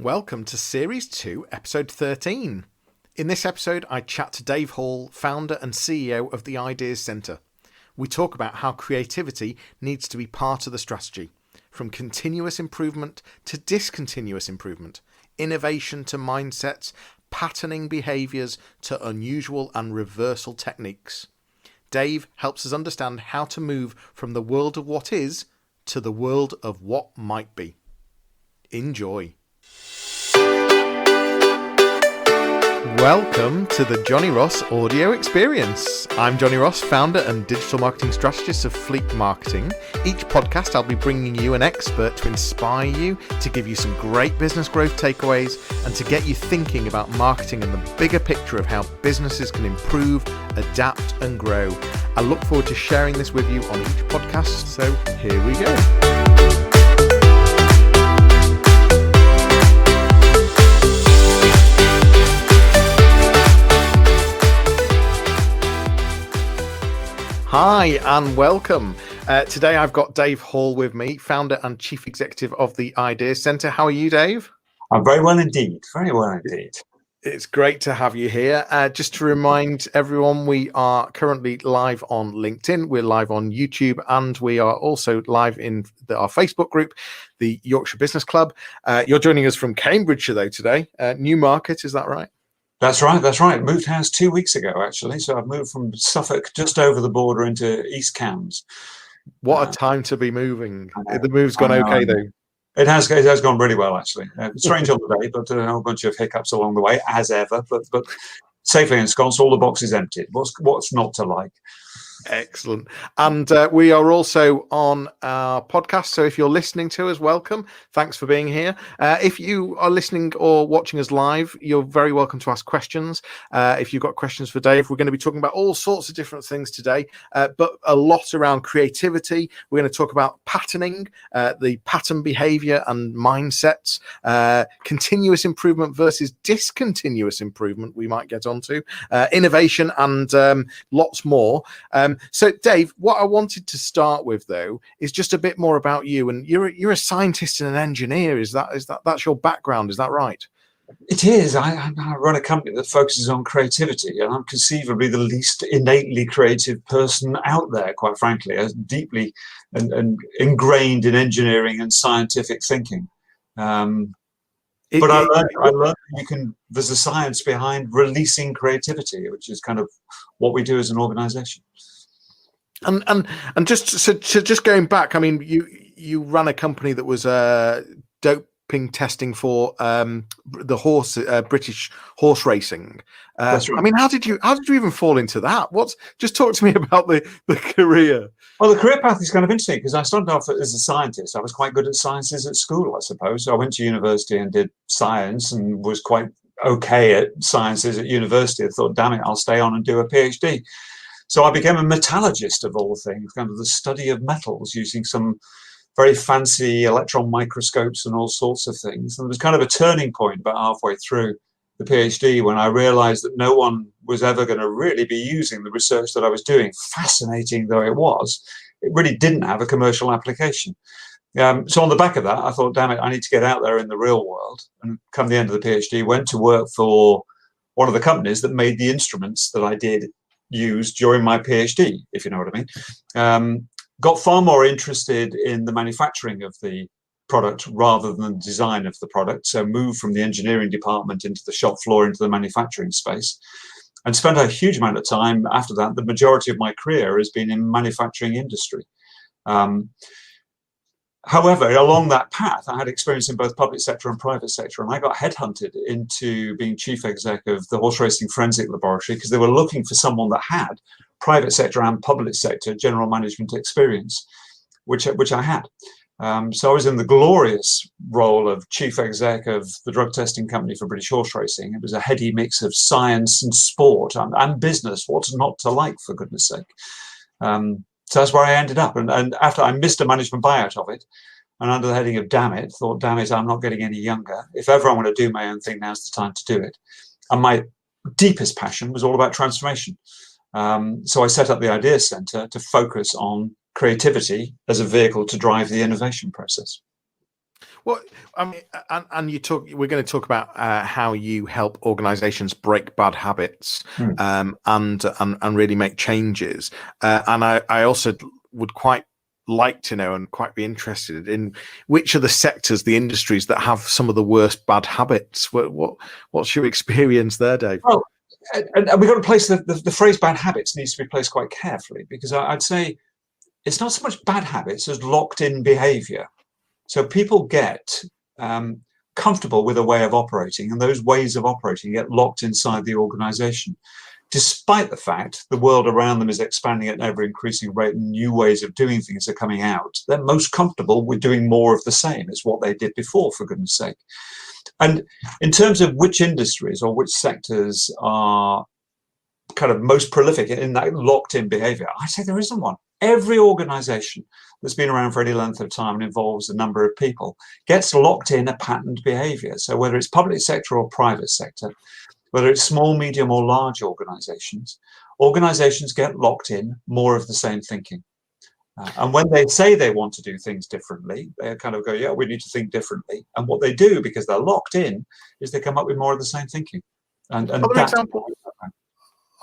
Welcome to Series 2, Episode 13. In this episode, I chat to Dave Hall, founder and CEO of the Ideas Centre. We talk about how creativity needs to be part of the strategy, from continuous improvement to discontinuous improvement, innovation to mindsets, patterning behaviours to unusual and reversal techniques. Dave helps us understand how to move from the world of what is to the world of what might be. Enjoy. Welcome to the Johnny Ross audio experience. I'm Johnny Ross, founder and digital marketing strategist of Fleek Marketing. Each podcast I'll be bringing you an expert to inspire you, to give you some great business growth takeaways, and to get you thinking about marketing and the bigger picture of how businesses can improve, adapt and grow. I look forward to sharing this with you on each podcast, so here we go. Hi and welcome. Today I've got Dave Hall with me, founder and chief executive of the Ideas Centre. How are you, Dave? I'm very well indeed. Very well indeed. It's great to have you here. Just to remind everyone, we are currently live on LinkedIn, we're live on YouTube, and we are also live in our Facebook group, the Yorkshire Business Club. You're joining us from Cambridgeshire, though, today. Newmarket, is that right? That's right. Moved house 2 weeks ago, actually. So I've moved from Suffolk just over the border into East Cambs. What a time to be moving. The move's gone okay, though. It has gone really well, actually. Strange on the day, but a whole bunch of hiccups along the way, as ever. But safely ensconced, all the boxes emptied. What's not to like? Excellent. And we are also on our podcast. So if you're listening to us, welcome. Thanks for being here. If you are listening or watching us live, you're very welcome to ask questions. If you've got questions for Dave, we're going to be talking about all sorts of different things today, but a lot around creativity. We're going to talk about patterning, the pattern behavior and mindsets, continuous improvement versus discontinuous improvement we might get onto, innovation and lots more. So, Dave, what I wanted to start with, though, is just a bit more about you. And you're a scientist and an engineer. That's your background? Is that right? It is. I run a company that focuses on creativity, and I'm conceivably the least innately creative person out there, quite frankly, as deeply and ingrained in engineering and scientific thinking. I learned there's a science behind releasing creativity, which is kind of what we do as an organization. And just going back, I mean, you ran a company that was doping testing for the British horse racing. That's right. I mean, how did you even fall into that? Just talk to me about the career. Well, the career path is kind of interesting because I started off as a scientist. I was quite good at sciences at school, I suppose. So I went to university and did science and was quite okay at sciences at university. I thought, damn it, I'll stay on and do a PhD. So I became a metallurgist of all things, kind of the study of metals using some very fancy electron microscopes and all sorts of things. And there was kind of a turning point about halfway through the PhD when I realized that no one was ever going to really be using the research that I was doing, fascinating though it was. It really didn't have a commercial application. So on the back of that, I thought, damn it, I need to get out there in the real world. And come the end of the PhD, went to work for one of the companies that made the instruments that I did use during my PhD, if you know what I mean. Got far more interested in the manufacturing of the product rather than the design of the product. So moved from the engineering department into the shop floor, into the manufacturing space, and spent a huge amount of time after that. The majority of my career has been in manufacturing industry. However, along that path, I had experience in both public sector and private sector, and I got headhunted into being chief exec of the Horse Racing Forensic Laboratory because they were looking for someone that had private sector and public sector general management experience, which I had. So I was in the glorious role of chief exec of the drug testing company for British horse racing. It was a heady mix of science and sport and business. What's not to like, for goodness sake? So that's where I ended up. And after I missed a management buyout of it, and under the heading of damn it, thought, damn it, I'm not getting any younger. If ever I want to do my own thing, now's the time to do it. And my deepest passion was all about transformation. So I set up the Ideas Centre to focus on creativity as a vehicle to drive the innovation process. Well, I mean, and we're going to talk about how you help organizations break bad habits, and really make changes. And I also would quite like to know and quite be interested in which are the sectors, the industries that have some of the worst bad habits. What's your experience there, Dave? Well, and we've got to place the phrase bad habits needs to be placed quite carefully, because I'd say it's not so much bad habits as locked in behavior. So people get comfortable with a way of operating, and those ways of operating get locked inside the organization. Despite the fact the world around them is expanding at an ever increasing rate and new ways of doing things are coming out, they're most comfortable with doing more of the same as what they did before, for goodness sake. And in terms of which industries or which sectors are kind of most prolific in that locked-in behavior, I say there isn't one. Every organization that's been around for any length of time and involves a number of people gets locked in a patterned behavior. So whether it's public sector or private sector, whether it's small, medium, or large organizations get locked in more of the same thinking. And when they say they want to do things differently, they kind of go, yeah, we need to think differently. And what they do, because they're locked in, is they come up with more of the same thinking. And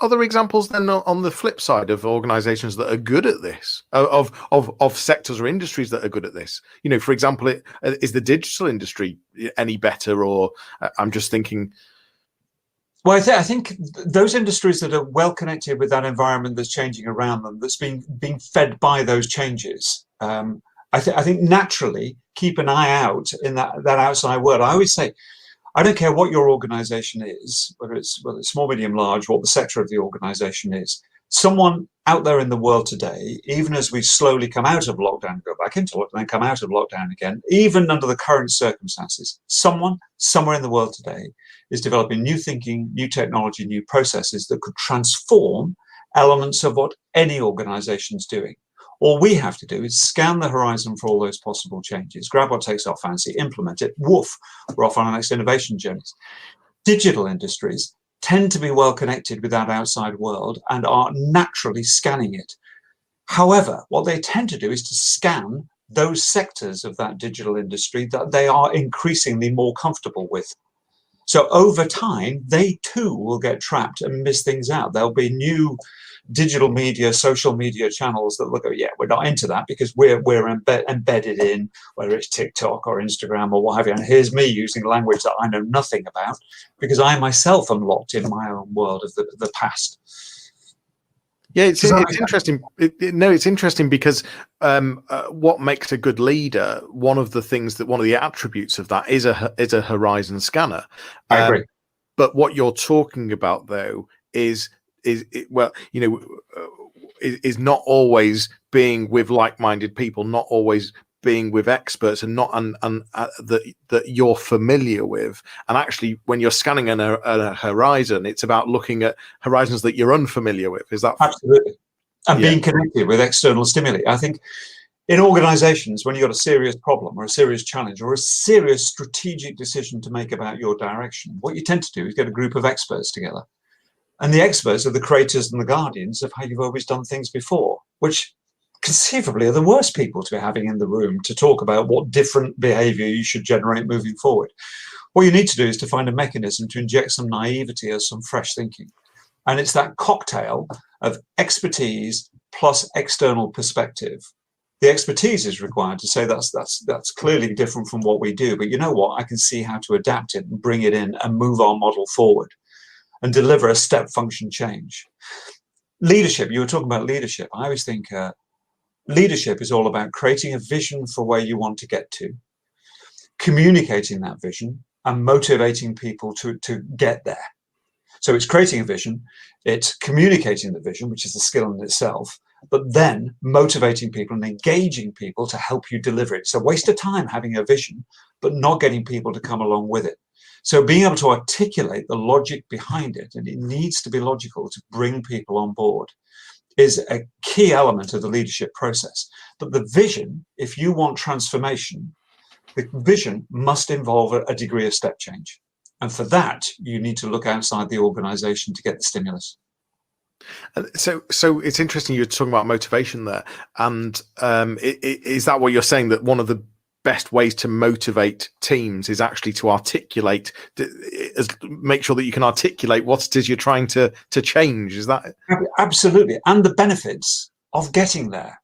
other examples then on the flip side of organizations that are good at this, of sectors or industries that are good at this. You know, for example, is the digital industry any better? Or I'm just thinking. Well, I think those industries that are well connected with that environment that's changing around them, that's being fed by those changes, I think naturally keep an eye out in that outside world. I always say, I don't care what your organization is, whether it's small, medium, large, what the sector of the organization is. Someone out there in the world today, even as we slowly come out of lockdown and go back into lockdown and come out of lockdown again, even under the current circumstances, someone somewhere in the world today is developing new thinking, new technology, new processes that could transform elements of what any organization's doing. All we have to do is scan the horizon for all those possible changes, grab what takes our fancy, implement it, woof, we're off on our next innovation journeys. Digital industries tend to be well connected with that outside world and are naturally scanning it. However, what they tend to do is to scan those sectors of that digital industry that they are increasingly more comfortable with. So over time, they too will get trapped and miss things out. There'll be new digital media, social media channels that look, yeah, we're not into that because we're embedded in, whether it's TikTok or Instagram or what have you. And here's me using language that I know nothing about because I myself am locked in my own world of the past. Yeah, it's interesting. It's interesting because what makes a good leader, one of the attributes of that is a horizon scanner. I agree. But what you're talking about though is not always being with like-minded people, not always being with experts, and that you're familiar with. And actually, when you're scanning a horizon, it's about looking at horizons that you're unfamiliar with. Is that absolutely? And being connected with external stimuli. I think in organizations, when you've got a serious problem or a serious challenge or a serious strategic decision to make about your direction, what you tend to do is get a group of experts together. And the experts are the creators and the guardians of how you've always done things before, which conceivably are the worst people to be having in the room to talk about what different behavior you should generate moving forward. What you need to do is to find a mechanism to inject some naivety or some fresh thinking. And it's that cocktail of expertise plus external perspective. The expertise is required to say that's clearly different from what we do. But you know what? I can see how to adapt it and bring it in and move our model forward and deliver a step function change. Leadership, you were talking about leadership. I always think leadership is all about creating a vision for where you want to get to, communicating that vision and motivating people to get there. So it's creating a vision, it's communicating the vision, which is a skill in itself, but then motivating people and engaging people to help you deliver it. It's a waste of time having a vision, but not getting people to come along with it. So being able to articulate the logic behind it, and it needs to be logical to bring people on board, is a key element of the leadership process. But the vision, if you want transformation, the vision must involve a degree of step change. And for that, you need to look outside the organization to get the stimulus. So it's interesting you're talking about motivation there. And is that what you're saying, that one of the best ways to motivate teams is actually to articulate, make sure that you can articulate what it is you're trying to change. Is that absolutely, and the benefits of getting there?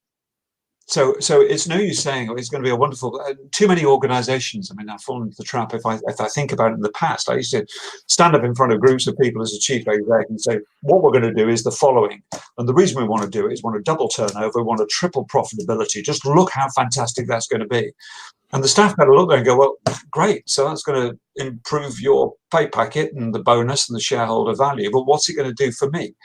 So it's no use saying, oh, it's going to be a wonderful. Too many organisations. I mean, I've fallen into the trap. If I think about it in the past, I used to stand up in front of groups of people as a chief exec and say, what we're going to do is the following, and the reason we want to do it is we want to double turnover, we want to triple profitability. Just look how fantastic that's going to be. And the staff had to look there and go, well, great. So that's going to improve your pay packet and the bonus and the shareholder value. But what's it going to do for me?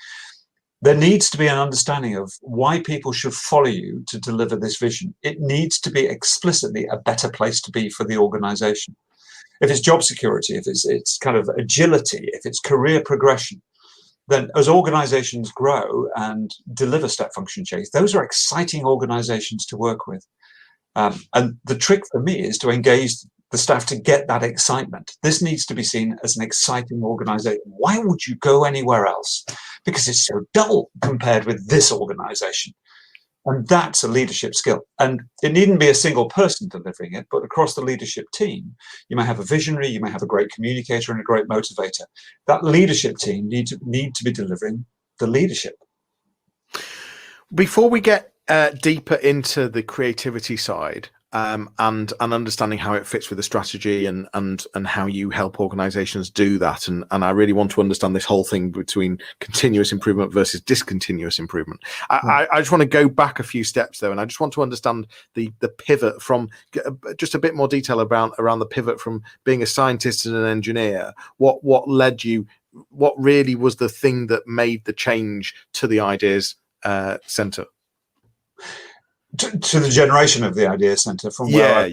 There needs to be an understanding of why people should follow you to deliver this vision. It needs to be explicitly a better place to be for the organization. If it's job security, if it's kind of agility, if it's career progression, then as organizations grow and deliver step function change, those are exciting organizations to work with. And the trick for me is to engage the staff to get that excitement. This needs to be seen as an exciting organization. Why would you go anywhere else? Because it's so dull compared with this organization. And that's a leadership skill. And it needn't be a single person delivering it, but across the leadership team, you may have a visionary, you may have a great communicator and a great motivator. That leadership team need to be delivering the leadership. Before we get deeper into the creativity side, and understanding how it fits with the strategy and how you help organizations do that. And I really want to understand this whole thing between continuous improvement versus discontinuous improvement. I just want to go back a few steps though, and I just want to understand the pivot from just a bit more detail around the pivot from being a scientist and an engineer. What led you, what really was the thing that made the change to the Ideas Centre? To the generation of the Idea Centre from where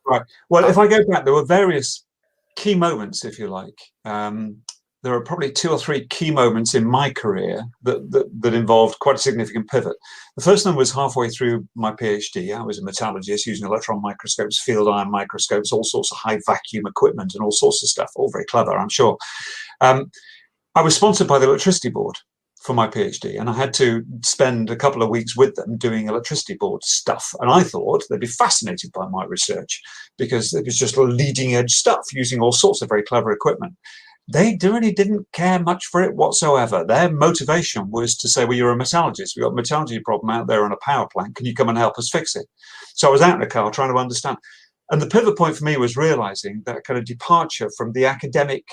right. Well, if I go back, there were various key moments, if you like. There are probably 2 or 3 key moments in my career that involved quite a significant pivot. The first one was halfway through my PhD. I was a metallurgist using electron microscopes, field ion microscopes, all sorts of high vacuum equipment and all sorts of stuff, all very clever, I'm sure. I was sponsored by the Electricity Board for my PhD, and I had to spend a couple of weeks with them doing electricity board stuff. And I thought they'd be fascinated by my research because it was just leading edge stuff using all sorts of very clever equipment. They really didn't care much for it whatsoever. Their motivation was to say, well, you're a metallurgist. We've got a metallurgy problem out there on a power plant. Can you come and help us fix it? So I was out in the car trying to understand. And the pivot point for me was realizing that kind of departure from the academic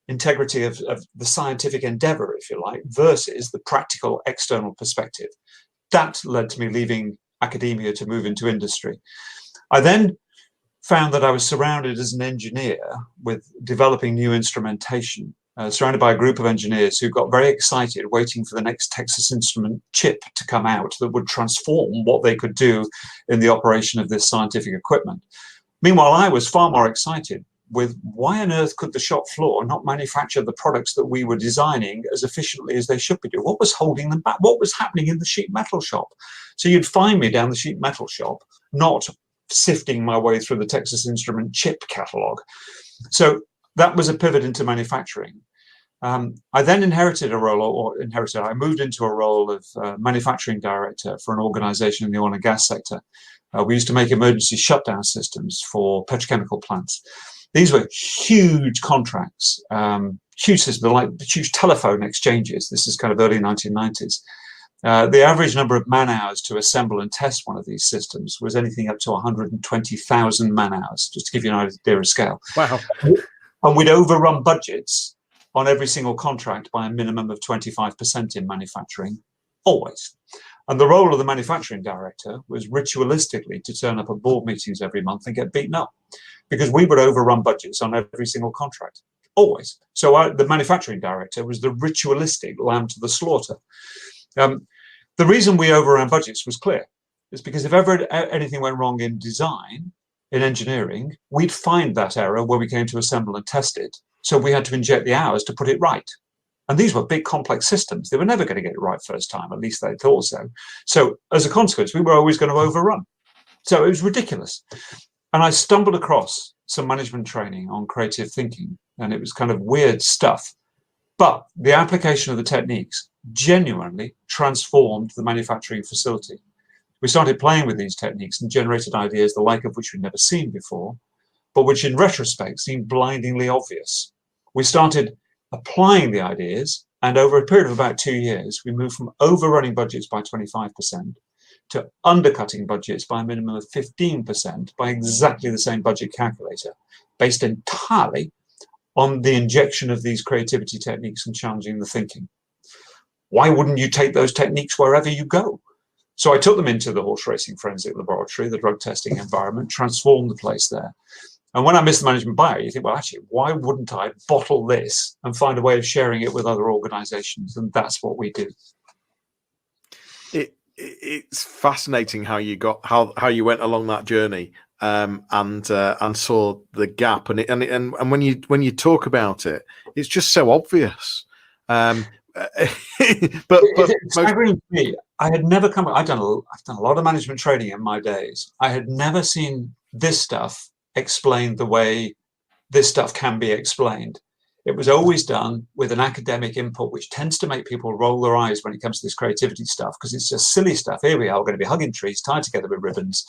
integrity of the scientific endeavor, if you like, versus the practical external perspective. That led to me leaving academia to move into industry. I then found that I was surrounded as an engineer with developing new instrumentation, surrounded by a group of engineers who got very excited waiting for the next Texas Instrument chip to come out that would transform what they could do in the operation of this scientific equipment. Meanwhile, I was far more excited with why on earth could the shop floor not manufacture the products that we were designing as efficiently as they should be doing? What was holding them back? What was happening in the sheet metal shop? So you'd find me down the sheet metal shop, not sifting my way through the Texas Instrument chip catalog. So that was a pivot into manufacturing. I then inherited a role, I moved into a role of manufacturing director for an organization in the oil and gas sector. We used to make emergency shutdown systems for petrochemical plants. These were huge contracts, huge systems, like huge telephone exchanges. This is kind of early 1990s. The average number of man hours to assemble and test one of these systems was anything up to 120,000 man hours, just to give you an idea of scale. Wow. And we'd overrun budgets on every single contract by a minimum of 25% in manufacturing, always. And the role of the manufacturing director was ritualistically to turn up at board meetings every month and get beaten up, because we would overrun budgets on every single contract, always. So the manufacturing director was the ritualistic lamb to the slaughter. The reason we overran budgets was clear. It's because if ever anything went wrong in design, in engineering, we'd find that error where we came to assemble and test it. So we had to inject the hours to put it right. And these were big, complex systems. They were never going to get it right first time, at least they thought so. So as a consequence, we were always going to overrun. So it was ridiculous. And I stumbled across some management training on creative thinking, and it was kind of weird stuff. But the application of the techniques genuinely transformed the manufacturing facility. We started playing with these techniques and generated ideas the like of which we'd never seen before, but which in retrospect seemed blindingly obvious. We started applying the ideas, and over a period of about 2 years, we moved from overrunning budgets by 25% to undercutting budgets by a minimum of 15% by exactly the same budget calculator, based entirely on the injection of these creativity techniques and challenging the thinking. Why wouldn't you take those techniques wherever you go? So I took them into the horse racing forensic laboratory, the drug testing environment, transformed the place there. And when I missed the management buyer, you think, well, actually, why wouldn't I bottle this and find a way of sharing it with other organizations? And that's what we do. It's fascinating how you got how you went along that journey and saw the gap, and when you talk about it, it's just so obvious. But it's staggering to me. I had never I've done a lot of management training in my days. I had never seen this stuff explained the way this stuff can be explained. It was always done with an academic input, which tends to make people roll their eyes when it comes to this creativity stuff, because it's just silly stuff. Here we are, we're going to be hugging trees, tied together with ribbons,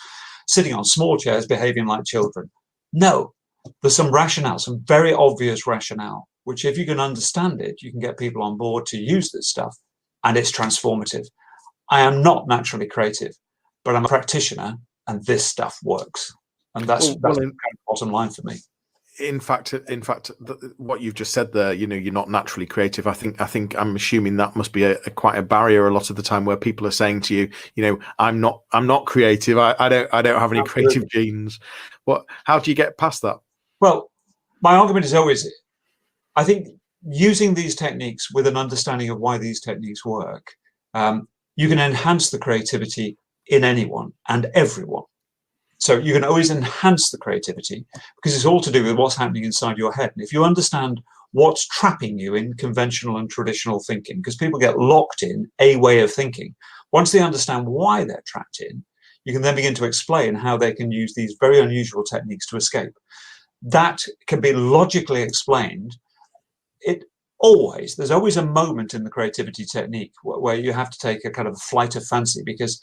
sitting on small chairs, behaving like children. No, there's some rationale, some very obvious rationale, which if you can understand it, you can get people on board to use this stuff, and it's transformative. I am not naturally creative, but I'm a practitioner, and this stuff works. And that's the kind of bottom line for me. In fact, what you've just said there, you're not naturally creative. I think I'm assuming that must be quite a barrier a lot of the time, where people are saying to you, I'm not creative. I don't have any creative genes. How do you get past that? Well, my argument is always, I think using these techniques with an understanding of why these techniques work, you can enhance the creativity in anyone and everyone. So you can always enhance the creativity, because it's all to do with what's happening inside your head. And if you understand what's trapping you in conventional and traditional thinking, because people get locked in a way of thinking, once they understand why they're trapped in, you can then begin to explain how they can use these very unusual techniques to escape. That can be logically explained. There's always a moment in the creativity technique where you have to take a kind of flight of fancy, because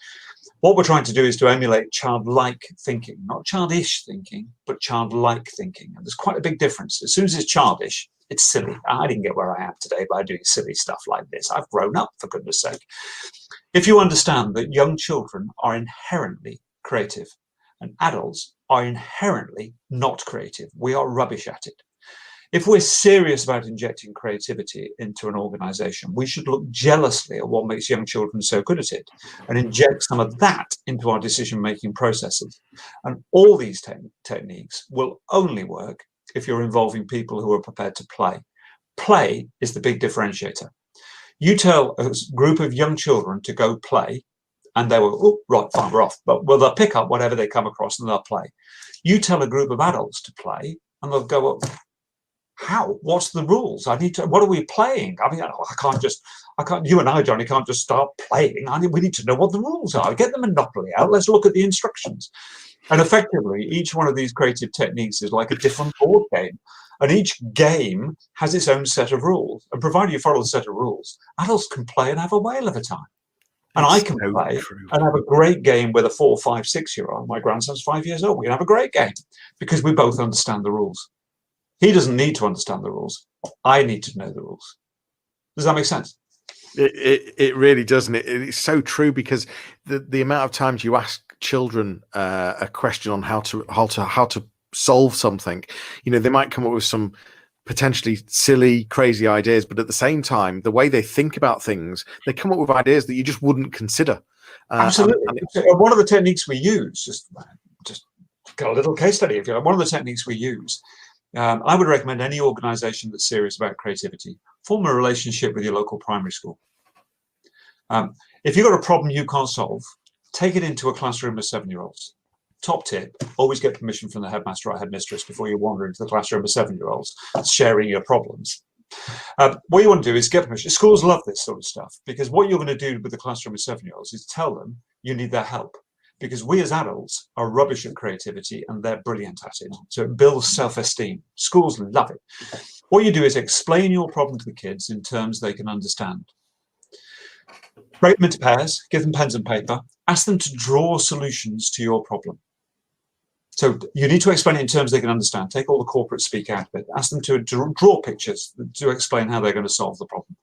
what we're trying to do is to emulate childlike thinking, not childish thinking, but childlike thinking. And there's quite a big difference. As soon as it's childish, it's silly. I didn't get where I am today by doing silly stuff like this. I've grown up, for goodness sake. If you understand that young children are inherently creative and adults are inherently not creative, we are rubbish at it. If we're serious about injecting creativity into an organization, we should look jealously at what makes young children so good at it and inject some of that into our decision-making processes. And all these techniques will only work if you're involving people who are prepared to play. Play is the big differentiator. You tell a group of young children to go play, and they will, oh, right, fine, we're off. But they'll pick up whatever they come across and they'll play. You tell a group of adults to play, and they'll go, well, how? What's the rules? What are we playing? I mean, you and I, Johnny, can't just start playing. We need to know what the rules are. Get the Monopoly out. Let's look at the instructions. And effectively, each one of these creative techniques is like a different board game. And each game has its own set of rules. And provided you follow the set of rules, adults can play and have a whale of a time. And I can play and have a great game with a 4, 5, 6-year-old. My grandson's 5 years old. We can have a great game because we both understand the rules. He doesn't need to understand the rules. I need to know the rules. Does that make sense? It really doesn't. It's so true, because the amount of times you ask children a question on how to solve something, they might come up with some potentially silly, crazy ideas, but at the same time, the way they think about things, they come up with ideas that you just wouldn't consider. Absolutely. One of the techniques we use, just got a little case study, if you like. One of the techniques we use, I would recommend any organization that's serious about creativity, form a relationship with your local primary school. If you've got a problem you can't solve, take it into a classroom of 7-year-olds. Top tip, always get permission from the headmaster or headmistress before you wander into the classroom of 7-year-olds sharing your problems. What you want to do is get permission. Schools love this sort of stuff, because what you're going to do with the classroom of 7-year-olds is tell them you need their help. Because we as adults are rubbish at creativity and they're brilliant at it. So it builds self-esteem. Schools love it. What you do is explain your problem to the kids in terms they can understand. Break them into pairs, give them pens and paper, ask them to draw solutions to your problem. So you need to explain it in terms they can understand. Take all the corporate speak out of it. Ask them to draw pictures to explain how they're going to solve the problem.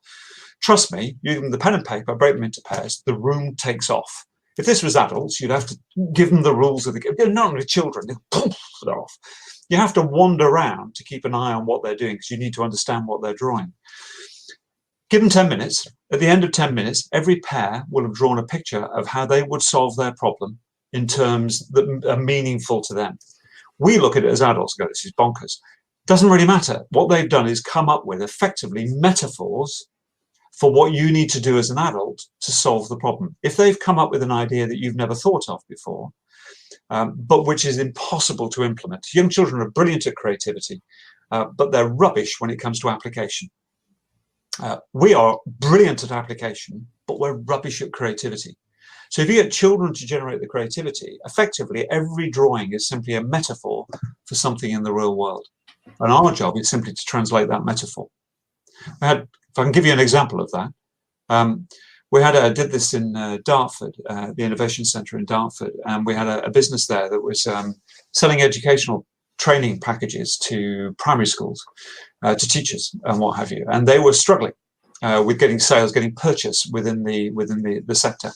Trust me, you give them the pen and paper, break them into pairs, the room takes off. If this was adults, you'd have to give them the rules of the game. Not only children, they're off. You have to wander around to keep an eye on what they're doing because you need to understand what they're drawing. Give them 10 minutes. At the end of 10 minutes, every pair will have drawn a picture of how they would solve their problem in terms that are meaningful to them. We look at it as adults and go, this is bonkers. Doesn't really matter. What they've done is come up with effectively metaphors for what you need to do as an adult to solve the problem. If they've come up with an idea that you've never thought of before, but which is impossible to implement. Young children are brilliant at creativity, but they're rubbish when it comes to application. We are brilliant at application, but we're rubbish at creativity. So if you get children to generate the creativity, effectively every drawing is simply a metaphor for something in the real world. And our job is simply to translate that metaphor. If I can give you an example of that, we did this in Dartford, the Innovation Centre in Dartford, and we had a business there that was selling educational training packages to primary schools, to teachers and what have you, and they were struggling with getting sales, getting purchase within the sector.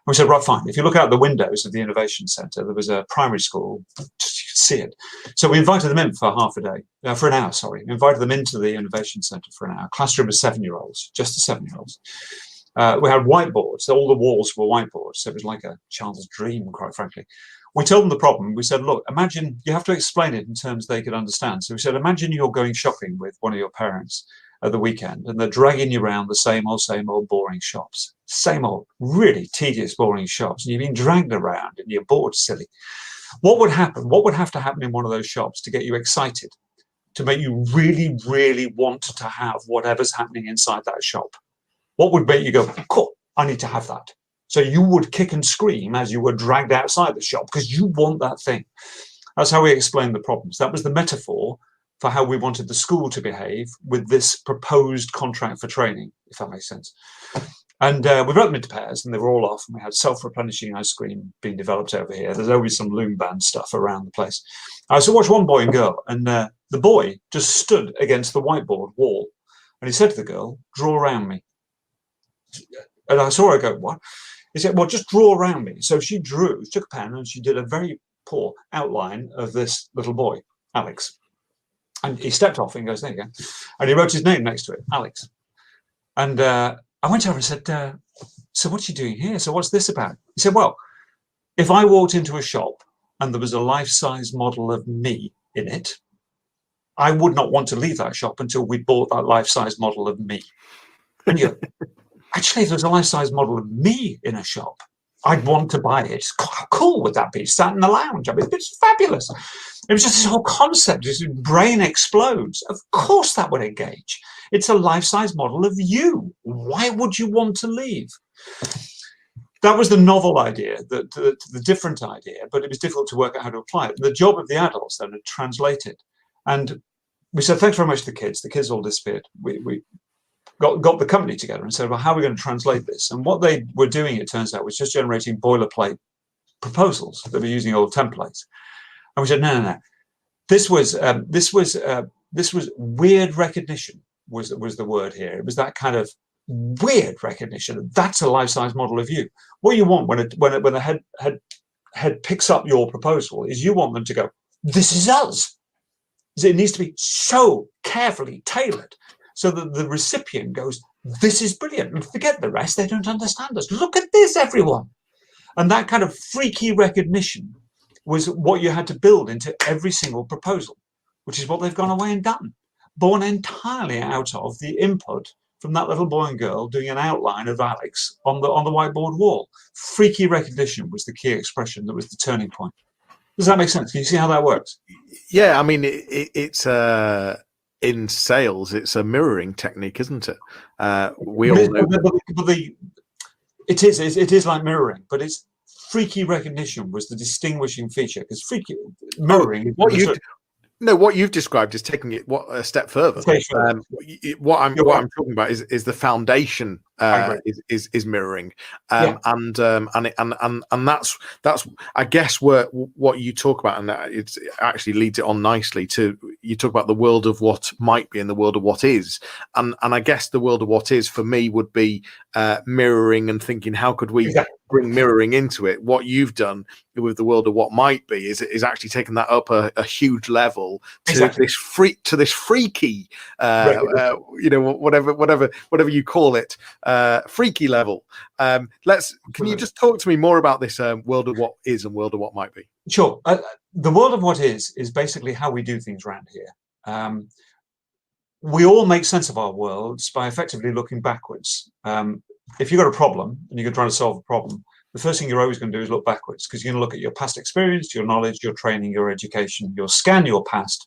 We said, right, fine. If you look out the windows of the Innovation Centre, there was a primary school. You could see it. So we invited them in for for an hour. Sorry, we invited them into the Innovation Centre for an hour. Classroom of 7-year-olds, just the 7-year-olds. We had whiteboards. All the walls were whiteboards. So it was like a child's dream, quite frankly. We told them the problem. We said, look, imagine you have to explain it in terms they could understand. So we said, imagine you're going shopping with one of your parents at the weekend and they're dragging you around the same old boring shops. Same old, really tedious, boring shops. And you've been dragged around and you're bored silly. What would happen? What would have to happen in one of those shops to get you excited, to make you really, really want to have whatever's happening inside that shop? What would make you go, cool, I need to have that? So you would kick and scream as you were dragged outside the shop because you want that thing. That's how we explained the problems. That was the metaphor for how we wanted the school to behave with this proposed contract for training, if that makes sense. And we wrote them into pairs and they were all off and we had self-replenishing ice cream being developed over here. There's always some loom band stuff around the place. So watch one boy and girl and the boy just stood against the whiteboard wall and he said to the girl, draw around me. And I saw her go, what? He said, well, just draw around me. So she drew, took a pen and she did a very poor outline of this little boy, Alex. And he stepped off and goes, there you go. And he wrote his name next to it, Alex. And I went over and said, so what's he doing here? So what's this about? He said, well, if I walked into a shop and there was a life-size model of me in it, I would not want to leave that shop until we bought that life-size model of me. And you go, actually, if there's a life-size model of me in a shop, I'd want to buy it. How cool would that be? Sat in the lounge. I mean, it's fabulous. It was just this whole concept. His brain explodes. Of course that would engage. It's a life-size model of you. Why would you want to leave? That was the novel idea, the different idea, but it was difficult to work out how to apply it. The job of the adults then to translate it. And we said, thanks very much to the kids. The kids all disappeared. We got the company together and said, well, how are we going to translate this? And what they were doing, it turns out, was just generating boilerplate proposals that were using old templates. And we said, no. This was weird recognition was the word here. It was that kind of weird recognition. That's a life-size model of you. What you want when the head picks up your proposal is you want them to go, this is us. It needs to be so carefully tailored so that the recipient goes, this is brilliant. And forget the rest. They don't understand us. Look at this, everyone. And that kind of freaky recognition was what you had to build into every single proposal, which is what they've gone away and done. Born entirely out of the input from that little boy and girl doing an outline of Alex on the whiteboard wall. Freaky recognition was the key expression that was the turning point. Does that make sense? Can you see how that works? Yeah, I mean, it's in sales, it's a mirroring technique, isn't it? We all know. It is like mirroring, but it's freaky recognition was the distinguishing feature because freaky mirroring. What you've described is taking it a step further. What I'm talking about is the foundation I agree. is mirroring, Yeah, and that's I guess what you talk about, and it actually leads it on nicely to, you talk about the world of what might be and the world of what is, and I guess the world of what is for me would be mirroring and thinking, how could we exactly. bring mirroring into it? What you've done with the world of what might be is actually taking that up a huge level to Exactly. this freaky, Recognition. whatever you call it, freaky level. Can you Absolutely. just talk to me more about this world of what is and world of what might be? Sure. The world of what is basically how we do things around here. We all make sense of our worlds by effectively looking backwards. If you've got a problem and you're trying to solve a problem, the first thing you're always going to do is look backwards, because you're going to look at your past experience, your knowledge, your training, your education. You'll scan your past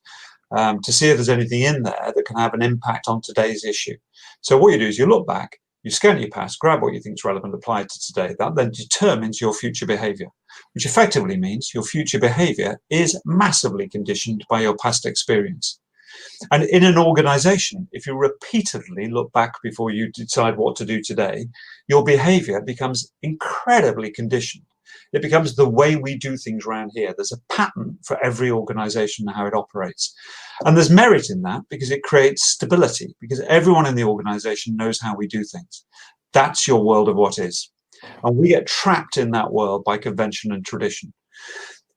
to see if there's anything in there that can have an impact on today's issue. So what you do is you look back, you scan your past, grab what you think is relevant, apply it to today. That then determines your future behavior, which effectively means your future behavior is massively conditioned by your past experience. And in an organization, if you repeatedly look back before you decide what to do today, your behavior becomes incredibly conditioned. It becomes the way we do things around here. There's a pattern for every organization and how it operates. And there's merit in that because it creates stability, because everyone in the organization knows how we do things. That's your world of what is. And we get trapped in that world by convention and tradition.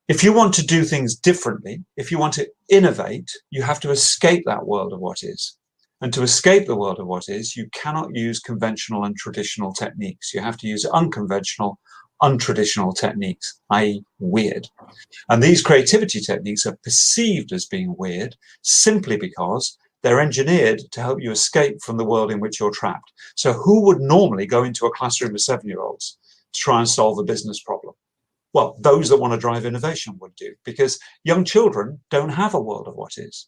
If you want to do things differently, if you want to innovate, you have to escape that world of what is. And to escape the world of what is, you cannot use conventional and traditional techniques. You have to use unconventional, untraditional techniques, i.e. weird. And these creativity techniques are perceived as being weird simply because they're engineered to help you escape from the world in which you're trapped. So who would normally go into a classroom of 7-year-olds to try and solve a business problem? Well, those that want to drive innovation would do, because young children don't have a world of what is.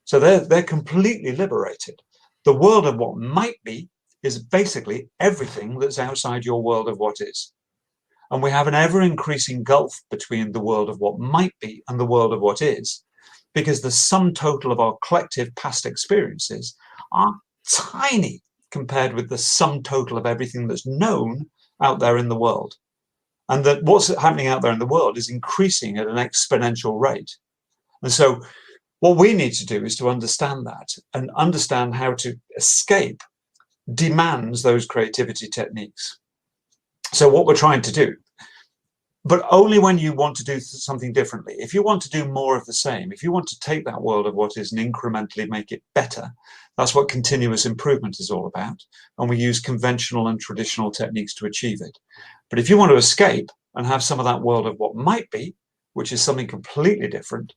So they're completely liberated. The world of what might be is basically everything that's outside your world of what is. And we have an ever increasing gulf between the world of what might be and the world of what is, because the sum total of our collective past experiences are tiny compared with the sum total of everything that's known out there in the world. And that what's happening out there in the world is increasing at an exponential rate. And so what we need to do is to understand that, and understand how to escape demands those creativity techniques. So what we're trying to do, but only when you want to do something differently. If you want to do more of the same, if you want to take that world of what is and incrementally make it better, that's what continuous improvement is all about. And we use conventional and traditional techniques to achieve it. But if you want to escape and have some of that world of what might be, which is something completely different,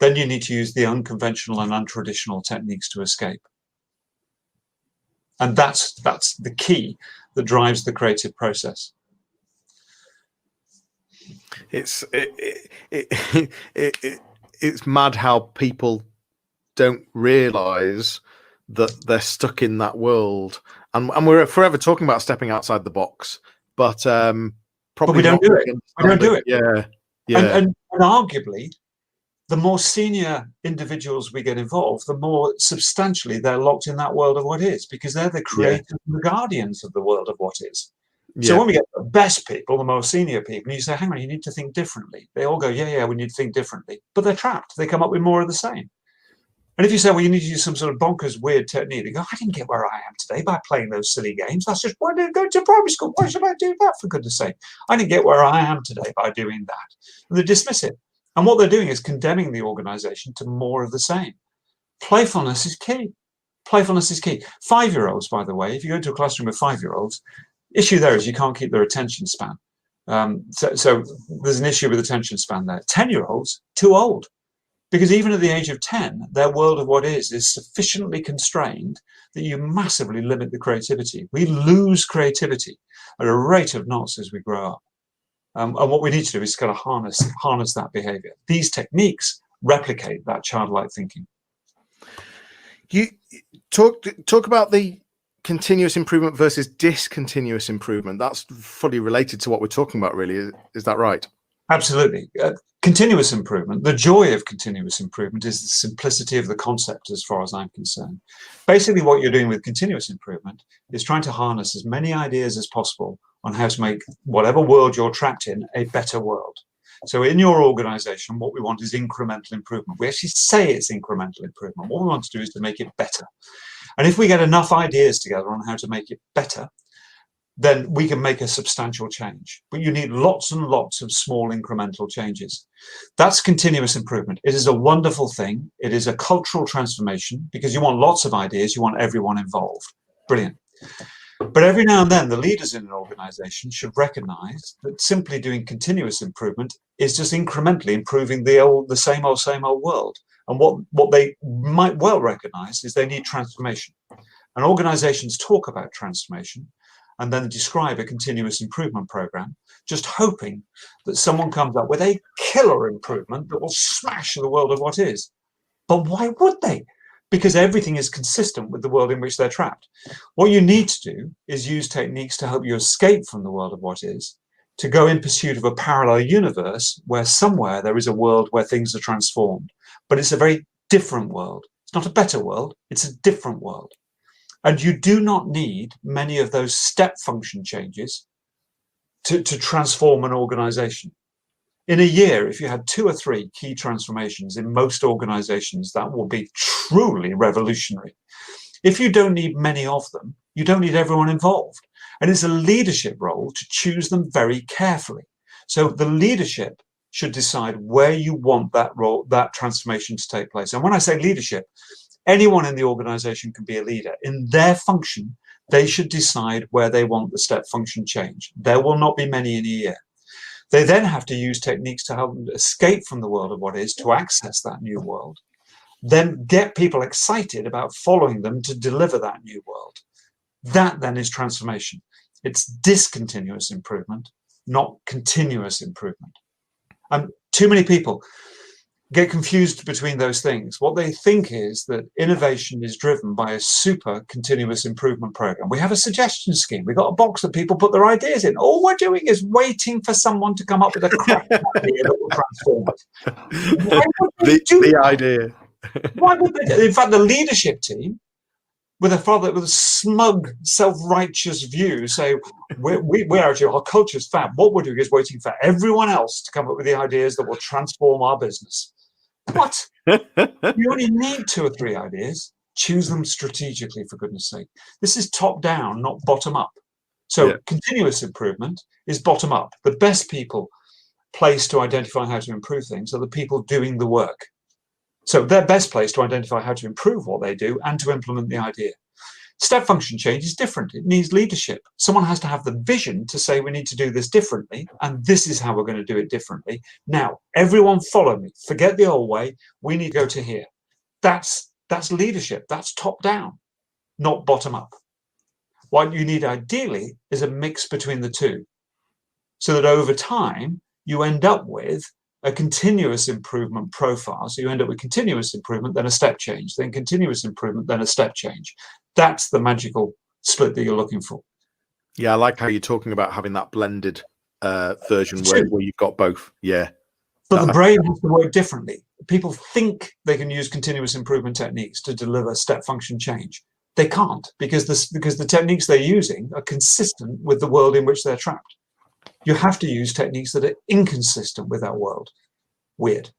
then you need to use the unconventional and untraditional techniques to escape. And that's the key that drives the creative process. It's mad how people don't realize that they're stuck in that world, and we're forever talking about stepping outside the box, but probably we don't do it. We don't do it. Yeah. And arguably, the more senior individuals we get involved, the more substantially they're locked in that world of what is, because they're the creators and the guardians of the world of what is. So when we get the best people, the most senior people, and you say, hang on, you need to think differently. They all go, yeah, we need to think differently. But they're trapped. They come up with more of the same. And if you say, well, you need to use some sort of bonkers, weird technique, they go, I didn't get where I am today by playing those silly games. That's just why I didn't go to primary school. Why should I do that, for goodness sake? I didn't get where I am today by doing that. And they dismiss it. And what they're doing is condemning the organization to more of the same. Playfulness is key. Playfulness is key. 5-year-olds, by the way, if you go into a classroom with 5-year-olds, issue there is you can't keep their attention span. So there's an issue with attention span there. 10-year-olds, too old. Because even at the age of 10, their world of what is sufficiently constrained that you massively limit the creativity. We lose creativity at a rate of knots as we grow up. And what we need to do is kind of harness that behavior. These techniques replicate that childlike thinking. You talk about the continuous improvement versus discontinuous improvement. That's fully related to what we're talking about, really. Is that right? Absolutely. Continuous improvement, the joy of continuous improvement is the simplicity of the concept as far as I'm concerned. Basically, what you're doing with continuous improvement is trying to harness as many ideas as possible on how to make whatever world you're trapped in a better world. So in your organization, what we want is incremental improvement. We actually say it's incremental improvement. What we want to do is to make it better. And if we get enough ideas together on how to make it better, then we can make a substantial change. But you need lots and lots of small incremental changes. That's continuous improvement. It is a wonderful thing. It is a cultural transformation because you want lots of ideas. You want everyone involved. Brilliant. But every now and then, the leaders in an organization should recognize that simply doing continuous improvement is just incrementally improving the same old world. And what they might well recognize is they need transformation. And organizations talk about transformation and then describe a continuous improvement program, just hoping that someone comes up with a killer improvement that will smash the world of what is. But why would they? Because everything is consistent with the world in which they're trapped. What you need to do is use techniques to help you escape from the world of what is, to go in pursuit of a parallel universe where somewhere there is a world where things are transformed. But it's a very different world. It's not a better world, it's a different world. And you do not need many of those step function changes to transform an organization. In a year, if you had 2 or 3 key transformations in most organizations, that will be truly revolutionary. If you don't need many of them, you don't need everyone involved. And it's a leadership role to choose them very carefully. So the leadership should decide where you want that role, that transformation to take place. And when I say leadership, anyone in the organization can be a leader. In their function, they should decide where they want the step function change. There will not be many in a year. They then have to use techniques to help them escape from the world of what is, to access that new world. Then get people excited about following them to deliver that new world. That then is transformation. It's discontinuous improvement, not continuous improvement. And too many people get confused between those things. What they think is that innovation is driven by a super continuous improvement program. We have a suggestion scheme. We've got a box that people put their ideas in. All we're doing is waiting for someone to come up with a crap idea that will transform it. Why would they do the that? idea. Why would they do? In fact, the leadership team, with a smug, self-righteous view, say, we're actually, our culture's fab. What we're doing is waiting for everyone else to come up with the ideas that will transform our business. What? You only need 2 or 3 ideas. Choose them strategically, for goodness sake. This is top down, not bottom up. So continuous improvement is bottom up. The best people placed to identify how to improve things are the people doing the work. So they're best placed to identify how to improve what they do and to implement the idea. Step function change is different. It needs leadership. Someone has to have the vision to say we need to do this differently, and this is how we're going to do it differently. Now, everyone follow me. Forget the old way. We need to go to here. That's leadership. That's top down, not bottom up. What you need ideally is a mix between the two, so that over time you end up with a continuous improvement profile. So you end up with continuous improvement, then a step change, then continuous improvement, then a step change. That's the magical split that you're looking for. Yeah, I like how you're talking about having that blended version where you've got both. Yeah. But the brain has to work differently. People think they can use continuous improvement techniques to deliver step function change. They can't, because the techniques they're using are consistent with the world in which they're trapped. You have to use techniques that are inconsistent with that world. Weird.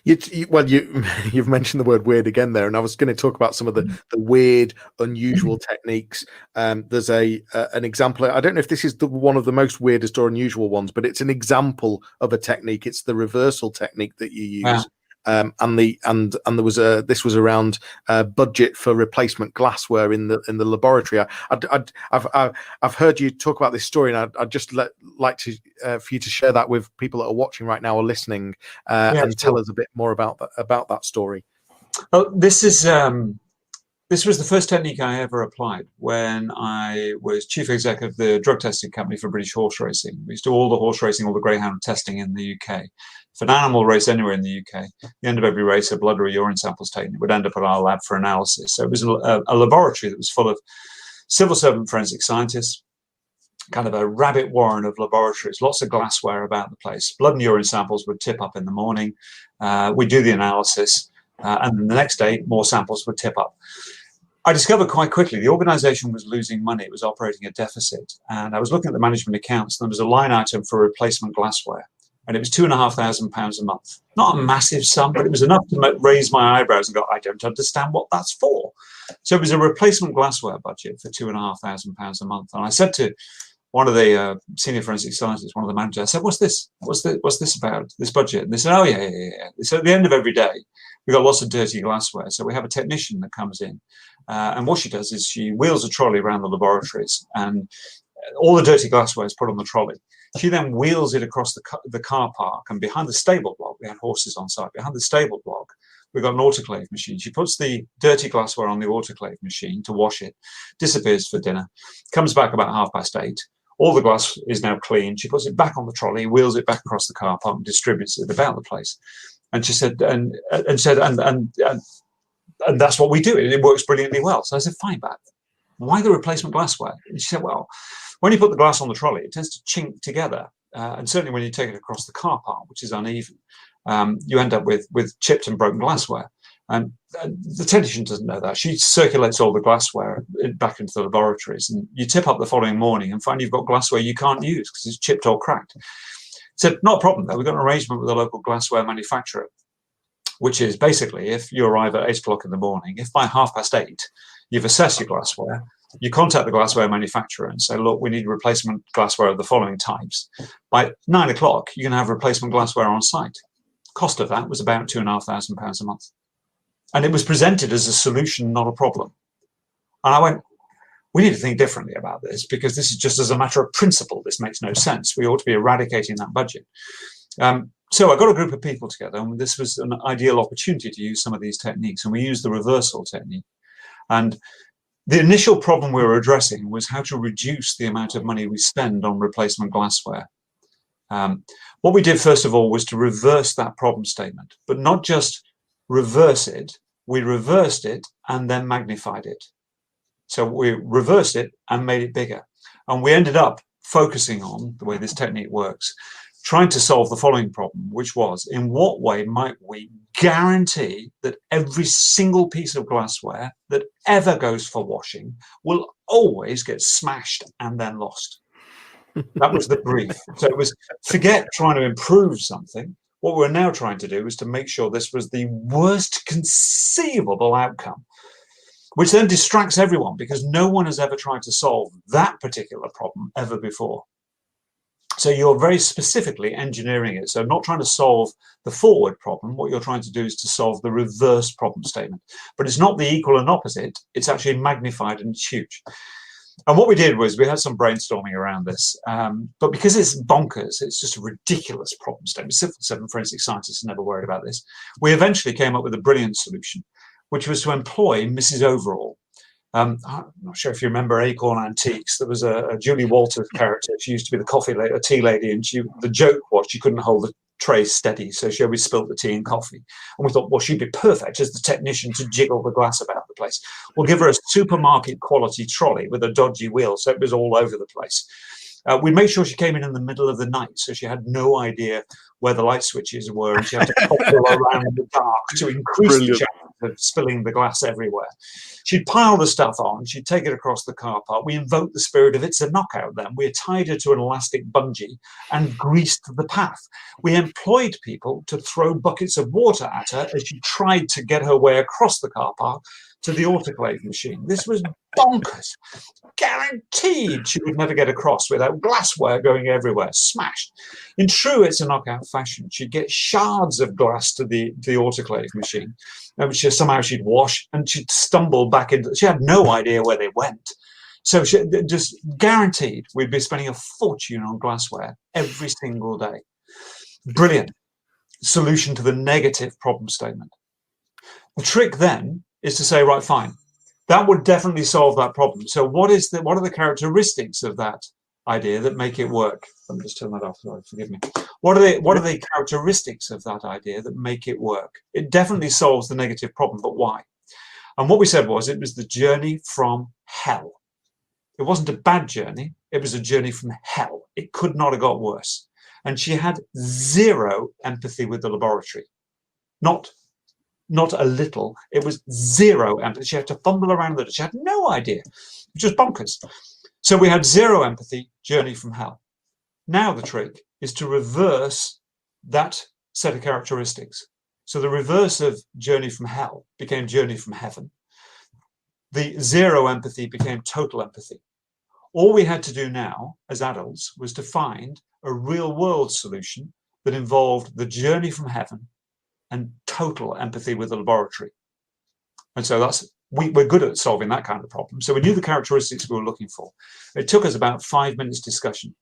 You've mentioned the word weird again there, and I was going to talk about some of the weird, unusual techniques. There's an example. I don't know if this is one of the most weirdest or unusual ones, but it's an example of a technique. It's the reversal technique that you use. Wow. And there was this was around budget for replacement glassware in the laboratory. I've heard you talk about this story, and I'd just like to for you to share that with people that are watching right now or listening, and tell us a bit more about that story. Oh, this was the first technique I ever applied when I was chief exec of the drug testing company for British horse racing. We used to do all the horse racing, all the greyhound testing in the UK. If an animal race anywhere in the UK, at the end of every race, a blood or a urine sample was taken. It would end up at our lab for analysis. So it was a laboratory that was full of civil servant forensic scientists kind of a rabbit warren of laboratories, lots of glassware about the place. Blood and urine samples would tip up in the morning. We'd do the analysis, and then the next day, more samples would tip up. I discovered quite quickly the organization was losing money. It was operating a deficit. And I was looking at the management accounts. And there was a line item for replacement glassware. And it was £2,500 a month. Not a massive sum, but it was enough to raise my eyebrows and go, I don't understand what that's for. So it was a replacement glassware budget for £2,500 a month. And I said to one of the senior forensic scientists, one of the managers, I said, what's this? What's this about, this budget? And they said, oh, yeah. So at the end of every day, we've got lots of dirty glassware. So we have a technician that comes in. And what she does is she wheels a trolley around the laboratories, and all the dirty glassware is put on the trolley. She then wheels it across the car park, and behind the stable block, we had horses on site. Behind the stable block, we've got an autoclave machine. She puts the dirty glassware on the autoclave machine to wash it, disappears for dinner, comes back about 8:30. All the glass is now clean. She puts it back on the trolley, wheels it back across the car park, and distributes it about the place. And she said, and that's what we do. It works brilliantly well. So I said, fine, but why the replacement glassware? And she said, well, when you put the glass on the trolley, it tends to chink together. And certainly when you take it across the car park, which is uneven, you end up with chipped and broken glassware. And the technician doesn't know that. She circulates all the glassware back into the laboratories. And you tip up the following morning and find you've got glassware you can't use because it's chipped or cracked. So not a problem, though. We've got an arrangement with a local glassware manufacturer, which is basically if you arrive at 8 o'clock in the morning, if by 8:30 you've assessed your glassware, you contact the glassware manufacturer and say, look, we need replacement glassware of the following types. By 9 o'clock, you can have replacement glassware on site. Cost of that was about £2,500 a month. And it was presented as a solution, not a problem. And I went, we need to think differently about this, because this is just as a matter of principle. This makes no sense. We ought to be eradicating that budget. So I got a group of people together, and this was an ideal opportunity to use some of these techniques. And we used the reversal technique. And the initial problem we were addressing was how to reduce the amount of money we spend on replacement glassware. What we did, first of all, was to reverse that problem statement, but not just reverse it. We reversed it and then magnified it. So we reversed it and made it bigger. And we ended up focusing on, the way this technique works, trying to solve the following problem, which was, in what way might we guarantee that every single piece of glassware that ever goes for washing will always get smashed and then lost? That was the brief. So it was, forget trying to improve something. What we're now trying to do is to make sure this was the worst conceivable outcome, which then distracts everyone, because no one has ever tried to solve that particular problem ever before. So you're very specifically engineering it. So not trying to solve the forward problem. What you're trying to do is to solve the reverse problem statement. But it's not the equal and opposite. It's actually magnified and it's huge. And what we did was we had some brainstorming around this. But because it's bonkers, it's just a ridiculous problem statement. Civil 7 forensic scientists never worried about this. We eventually came up with a brilliant solution, which was to employ Mrs. Overall. I'm not sure if you remember Acorn Antiques. There was a Julie Walters character. She used to be the coffee lady, a tea lady, and the joke was she couldn't hold the tray steady, so she always spilt the tea and coffee. And we thought, well, she'd be perfect as the technician to jiggle the glass about the place. We'll give her a supermarket quality trolley with a dodgy wheel, so it was all over the place. We'd make sure she came in the middle of the night, so she had no idea where the light switches were, and she had to pop around in the dark to increase the chance of spilling the glass everywhere. She'd pile the stuff on, she'd take it across the car park. We invoked the spirit of It's a Knockout then. We tied her to an elastic bungee and greased the path. We employed people to throw buckets of water at her as she tried to get her way across the car park to the autoclave machine. This was bonkers. Guaranteed she would never get across without glassware going everywhere, smashed. In true It's a Knockout fashion, she'd get shards of glass to the autoclave machine, which somehow she'd wash, and she'd stumble back into. She had no idea where they went. So she just guaranteed we'd be spending a fortune on glassware every single day. Brilliant solution to the negative problem statement. The trick then is to say, right, fine, that would definitely solve that problem. So what are the characteristics of that idea that make it work? Let me just turn that off. Sorry, forgive me. What are the characteristics of that idea that make it work? It definitely solves the negative problem, but why? And what we said was it was the journey from hell. It wasn't a bad journey. It was a journey from hell. It could not have got worse. And she had zero empathy with the laboratory. Not a little. It was zero empathy. She had to fumble around with it. She had no idea. It was just bonkers. So we had zero empathy, journey from hell. Now the trick is to reverse that set of characteristics. So the reverse of journey from hell became journey from heaven. The zero empathy became total empathy. All we had to do now as adults was to find a real world solution that involved the journey from heaven and total empathy with the laboratory. And so we're good at solving that kind of problem. So we knew the characteristics we were looking for. It took us about 5 minutes discussion.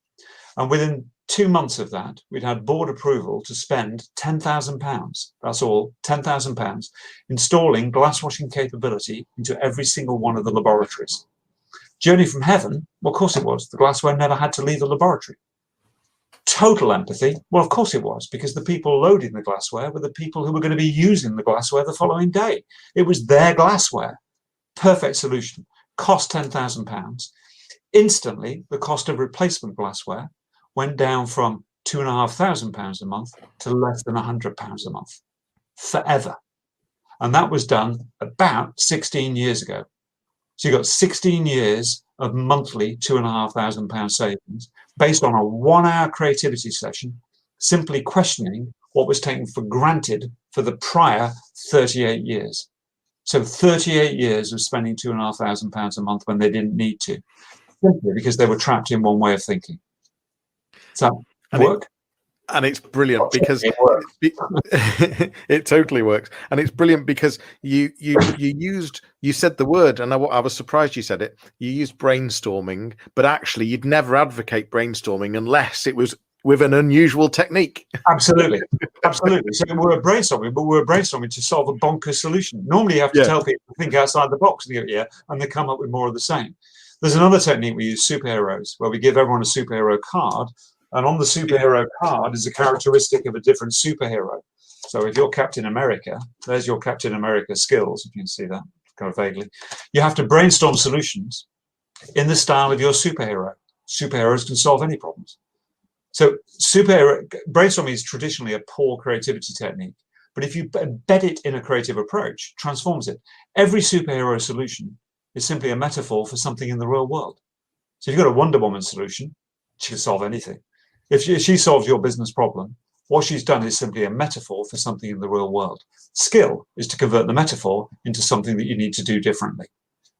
And within 2 months of that, we'd had board approval to spend £10,000. That's all, £10,000, installing glass washing capability into every single one of the laboratories. Journey from heaven, well, of course it was. The glassware never had to leave the laboratory. Total empathy, well, of course it was, because the people loading the glassware were the people who were going to be using the glassware the following day. It was their glassware. Perfect solution. Cost £10,000. Instantly, the cost of replacement glassware went down from £2,500 a month to less than £100 a month. Forever. And that was done about 16 years ago. So you got 16 years of monthly £2,500 savings based on a 1-hour creativity session, simply questioning what was taken for granted for the prior 38 years. So 38 years of spending £2,500 a month when they didn't need to, simply because they were trapped in one way of thinking. Does that work? And it's brilliant because it totally works. And it's brilliant because you said the word, and I was surprised you said it. You used brainstorming, but actually you'd never advocate brainstorming unless it was with an unusual technique. Absolutely. Absolutely. So we're brainstorming, but we're brainstorming to solve a bonkers solution. Normally you have to tell people to think outside the box, and they come up with more of the same. There's another technique we use, superheroes, where we give everyone a superhero card. And on the superhero card is a characteristic of a different superhero. So if you're Captain America, there's your Captain America skills, if you can see that kind of vaguely. You have to brainstorm solutions in the style of your superhero. Superheroes can solve any problems. So brainstorming is traditionally a poor creativity technique, but if you embed it in a creative approach, transforms it. Every superhero solution is simply a metaphor for something in the real world. So if you've got a Wonder Woman solution, she can solve anything. If she solves your business problem, what she's done is simply a metaphor for something in the real world. Skill is to convert the metaphor into something that you need to do differently.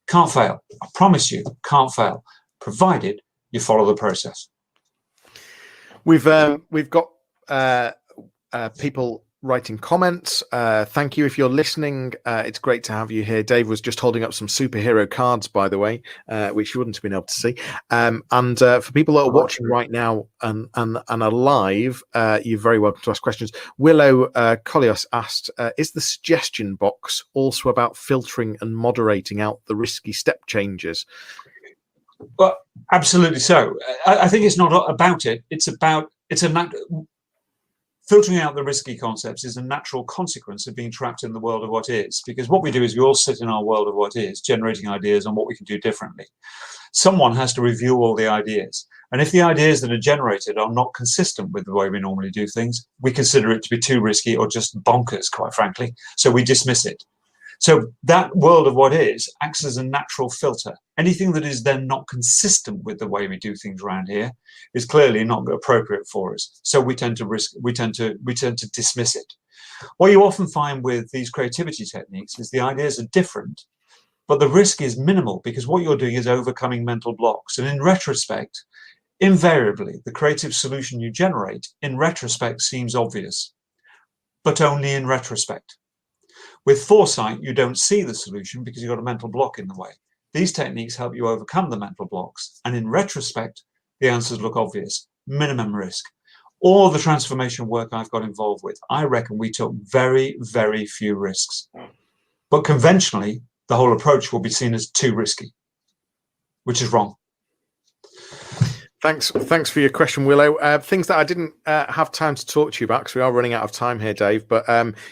Can't fail. I promise you, can't fail, provided you follow the process. We've got people writing comments. Thank you if you're listening. It's great to have you here. Dave was just holding up some superhero cards, by the way, which you wouldn't have been able to see. And for people that are watching right now and are live, you're very welcome to ask questions. Willow Collios asked, is the suggestion box also about filtering and moderating out the risky step changes? Well, absolutely so. I think it's not about it. Filtering out the risky concepts is a natural consequence of being trapped in the world of what is, because what we do is we all sit in our world of what is, generating ideas on what we can do differently. Someone has to review all the ideas. And if the ideas that are generated are not consistent with the way we normally do things, we consider it to be too risky or just bonkers, quite frankly. So we dismiss it. So that world of what is acts as a natural filter. Anything that is then not consistent with the way we do things around here is clearly not appropriate for us. So we tend to dismiss it. What you often find with these creativity techniques is the ideas are different, but the risk is minimal because what you're doing is overcoming mental blocks. And in retrospect, invariably, the creative solution you generate in retrospect seems obvious, but only in retrospect. With foresight, you don't see the solution because you've got a mental block in the way. These techniques help you overcome the mental blocks. And in retrospect, the answers look obvious. Minimum risk. All the transformation work I've got involved with, I reckon we took very, very few risks. But conventionally, the whole approach will be seen as too risky, which is wrong. Thanks for your question, Willow. Things that I didn't have time to talk to you about because we are running out of time here, Dave. But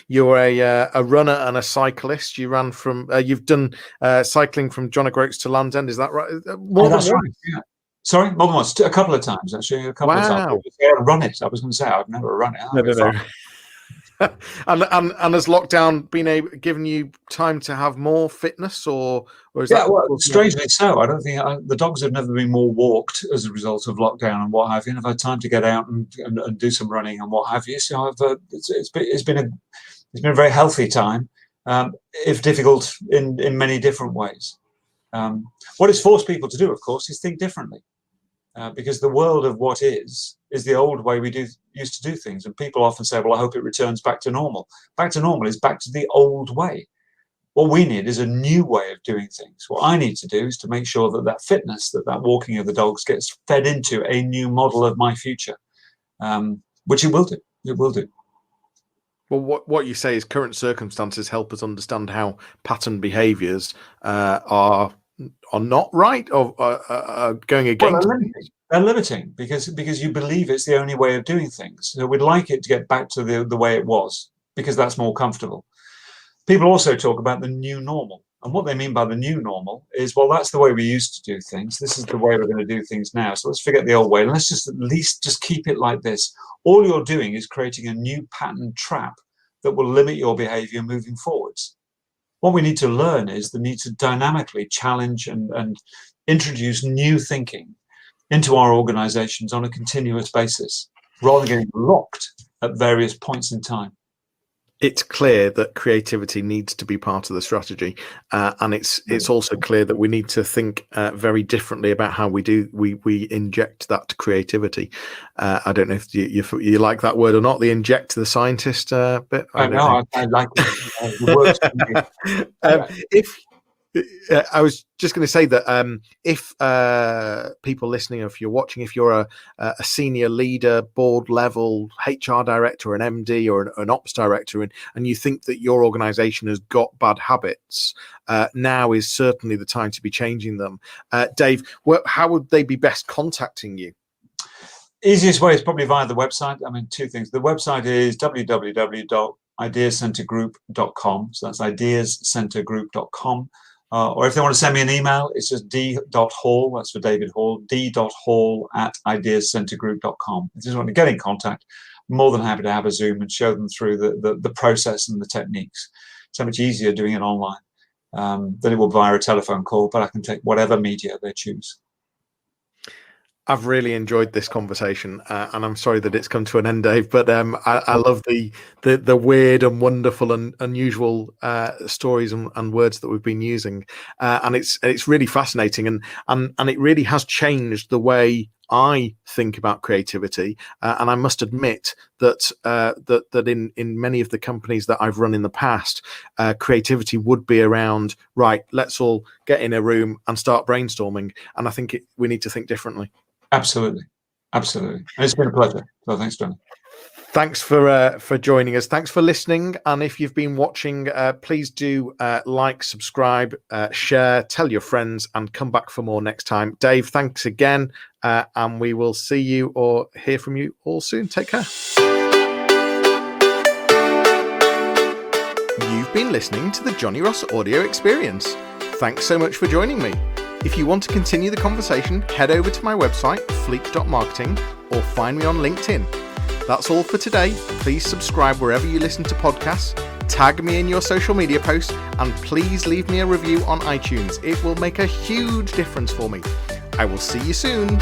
you're a runner and a cyclist. You ran from you've done cycling from John O'Groats to Land's End. Is that right? More than that's once? right. Yeah. Sorry, more than once. A couple of times actually. A couple of times. Wow. Run it. I was going to say I've never run it. No. and has lockdown given you time to have more fitness, or is that? Well, strangely so. I don't think the dogs have never been more walked as a result of lockdown and what have you. And I've had time to get out and do some running and what have you. So it's been a very healthy time, if difficult in many different ways. What it's forced people to do, of course, is think differently. Because the world of what is the old way we used to do things. And people often say, well, I hope it returns back to normal. Back to normal is back to the old way. What we need is a new way of doing things. What I need to do is to make sure that fitness, that walking of the dogs gets fed into a new model of my future, which it will do. It will do. Well, what you say is current circumstances help us understand how pattern behaviours are not right or going against. Well, they're limiting because you believe it's the only way of doing things. So we'd like it to get back to the way it was because that's more comfortable. People also talk about the new normal. And what they mean by the new normal is, well, that's the way we used to do things. This is the way we're going to do things now. So let's forget the old way. Let's just at least just keep it like this. All you're doing is creating a new pattern trap that will limit your behavior moving forwards. What we need to learn is the need to dynamically challenge and introduce new thinking into our organizations on a continuous basis, rather than getting locked at various points in time. It's clear that creativity needs to be part of the strategy, and it's also clear that we need to think very differently about how we inject that creativity. I don't know if you like that word or not, the inject the scientist bit. I like it. It works for me. I was just going to say that if people listening, if you're watching, if you're a senior leader, board level, HR director, an MD or an ops director, and you think that your organization has got bad habits, now is certainly the time to be changing them. Dave, how would they be best contacting you? Easiest way is probably via the website. I mean, two things. The website is www.ideascentergroup.com. So that's ideascentergroup.com. Or if they want to send me an email, it's just d.hall, that's for David Hall, d.hall@ideascentergroup.com. If they just want to get in contact, I'm more than happy to have a Zoom and show them through the process and the techniques. So much easier doing it online than it will via a telephone call, but I can take whatever media they choose. I've really enjoyed this conversation, and I'm sorry that it's come to an end, Dave. But I love the weird and wonderful and unusual stories and words that we've been using, and it's really fascinating, and it really has changed the way I think about creativity. And I must admit that in many of the companies that I've run in the past, creativity would be around, right, let's all get in a room and start brainstorming. And I think we need to think differently. Absolutely. And it's been a pleasure. So thanks, Johnny. Thanks for joining us. Thanks for listening. And if you've been watching, please do like, subscribe, share, tell your friends, and come back for more next time. Dave, thanks again. And we will see you or hear from you all soon. Take care. You've been listening to the Johnny Ross audio experience. Thanks so much for joining me. If you want to continue the conversation, head over to my website, fleek.marketing, or find me on LinkedIn. That's all for today. Please subscribe wherever you listen to podcasts, tag me in your social media posts, and please leave me a review on iTunes. It will make a huge difference for me. I will see you soon.